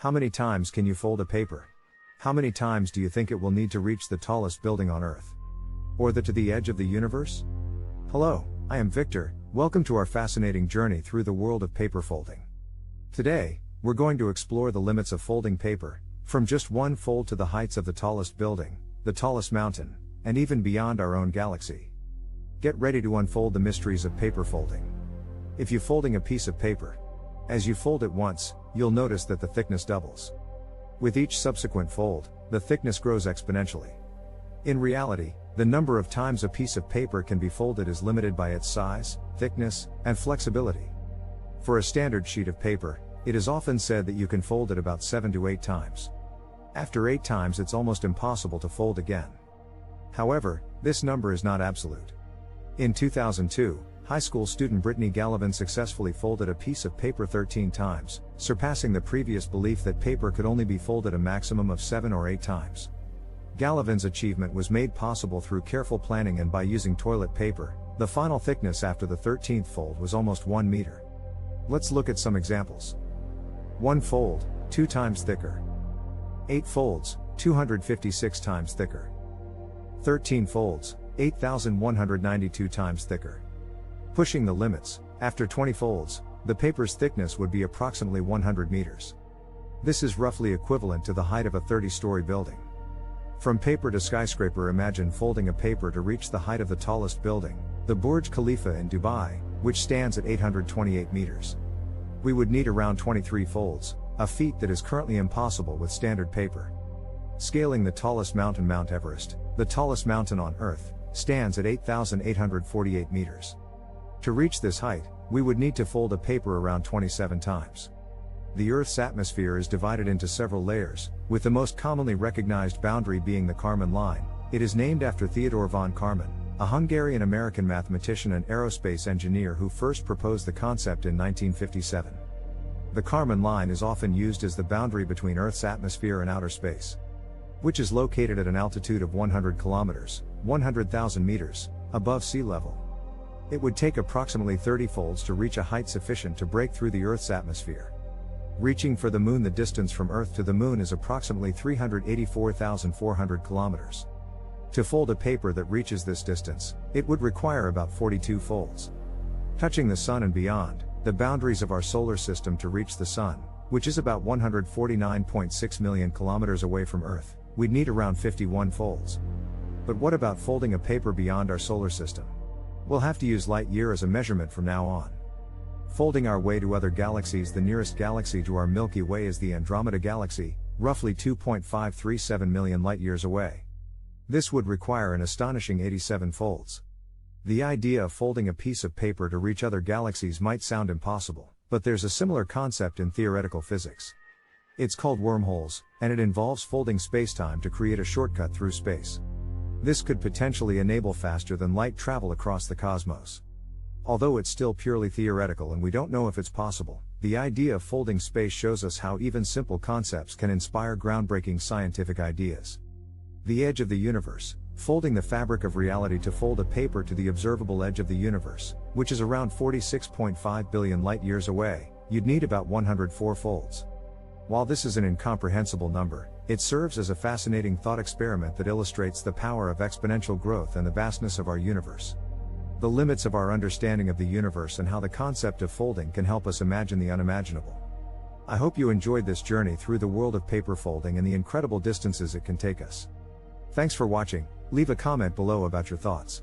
How many times can you fold a paper? How many times do you think it will need to reach the tallest building on Earth? Or to the edge of the universe? Hello, I am Victor, welcome to our fascinating journey through the world of paper folding. Today, we're going to explore the limits of folding paper, from just one fold to the heights of the tallest building, the tallest mountain, and even beyond our own galaxy. Get ready to unfold the mysteries of paper folding. If you're folding a piece of paper, as you fold it once, you'll notice that the thickness doubles. With each subsequent fold, the thickness grows exponentially. In reality, the number of times a piece of paper can be folded is limited by its size, thickness, and flexibility. For a standard sheet of paper, it is often said that you can fold it about 7 to 8 times. After 8 times, it's almost impossible to fold again. However, this number is not absolute. In 2002, high school student Brittany Gallivan successfully folded a piece of paper 13 times, surpassing the previous belief that paper could only be folded a maximum of 7 or 8 times. Gallivan's achievement was made possible through careful planning and by using toilet paper. The final thickness after the 13th fold was almost 1 meter. Let's look at some examples. 1 fold, 2 times thicker. 8 folds, 256 times thicker. 13 folds, 8,192 times thicker. Pushing the limits, after 20 folds, the paper's thickness would be approximately 100 meters. This is roughly equivalent to the height of a 30-story building. From paper to skyscraper, imagine folding a paper to reach the height of the tallest building, the Burj Khalifa in Dubai, which stands at 828 meters. We would need around 23 folds, a feat that is currently impossible with standard paper. Scaling the tallest mountain, Mount Everest, the tallest mountain on Earth, stands at 8,848 meters. To reach this height, we would need to fold a paper around 27 times. The Earth's atmosphere is divided into several layers, with the most commonly recognized boundary being the Kármán line. It is named after Theodor von Kármán, a Hungarian-American mathematician and aerospace engineer who first proposed the concept in 1957. The Kármán line is often used as the boundary between Earth's atmosphere and outer space, which is located at an altitude of 100 kilometers, 100,000 meters, above sea level. It would take approximately 30 folds to reach a height sufficient to break through the Earth's atmosphere. Reaching for the Moon, the distance from Earth to the Moon is approximately 384,400 kilometers. To fold a paper that reaches this distance, it would require about 42 folds. Touching the Sun and beyond, the boundaries of our solar system to reach the Sun, which is about 149.6 million kilometers away from Earth, we'd need around 51 folds. But what about folding a paper beyond our solar system? We'll have to use light year as a measurement from now on. Folding our way to other galaxies, the nearest galaxy to our Milky Way is the Andromeda Galaxy, roughly 2.537 million light-years away. This would require an astonishing 87 folds. The idea of folding a piece of paper to reach other galaxies might sound impossible, but there's a similar concept in theoretical physics. It's called wormholes, and it involves folding spacetime to create a shortcut through space. This could potentially enable faster than light travel across the cosmos. Although it's still purely theoretical and we don't know if it's possible, the idea of folding space shows us how even simple concepts can inspire groundbreaking scientific ideas. The edge of the universe, folding the fabric of reality to fold a paper to the observable edge of the universe, which is around 46.5 billion light-years away, you'd need about 104 folds. While this is an incomprehensible number, it serves as a fascinating thought experiment that illustrates the power of exponential growth and the vastness of our universe. The limits of our understanding of the universe and how the concept of folding can help us imagine the unimaginable. I hope you enjoyed this journey through the world of paper folding and the incredible distances it can take us. Thanks for watching. Leave a comment below about your thoughts.